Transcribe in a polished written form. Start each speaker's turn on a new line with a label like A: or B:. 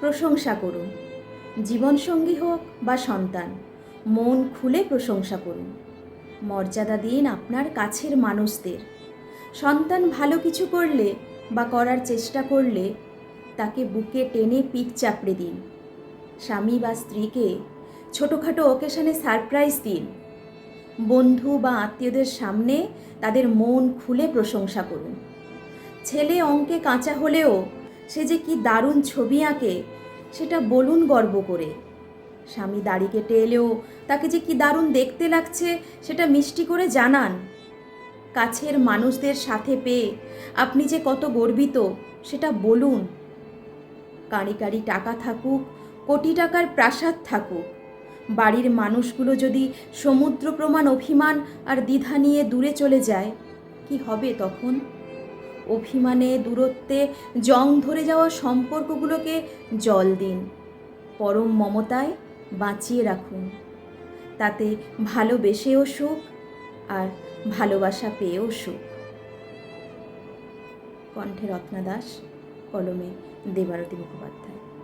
A: প্রশংসা করুন। জীবনসঙ্গী হোক বা সন্তান, মন খুলে প্রশংসা করুন। মর্যাদা দিন আপনার কাছের মানুষদের। সন্তান ভালো কিছু করলে বা করার চেষ্টা করলে তাকে বুকে টেনে পিঠ চাপড়ে দিন। স্বামী বা স্ত্রীকে ছোটোখাটো অকেশনে সারপ্রাইজ দিন। বন্ধু বা আত্মীয়দের সামনে তাদের মন খুলে প্রশংসা করুন। ছেলে অঙ্কে কাঁচা হলেও সে যে কি দারুণ ছবি আঁকে সেটা বলুন গর্ব করে। স্বামী দাড়ি কেটে এলেও তাকে যে কি দারুণ দেখতে লাগছে সেটা মিষ্টি করে জানান। কাছের মানুষদের সাথে পেয়ে আপনি যে কত গর্বিত সেটা বলুন। কাঁড়ি কাঁড়ি টাকা থাকুক, কোটি টাকার প্রাসাদ থাকুক, বাড়ির মানুষগুলো যদি সমুদ্র প্রমাণ অভিমান আর দ্বিধা নিয়ে দূরে চলে যায়, কি হবে তখন? অভিমানে, দূরত্বে জং ধরে যাওয়া সম্পর্কগুলোকে জল দিন। পরম মমতায় বাঁচিয়ে রাখুন। তাতে ভালোবেসেও সুখ আর ভালোবাসা পেয়েও সুখ। কণ্ঠে রত্না দাস, কলমে দেবারতী মুখোপাধ্যায়।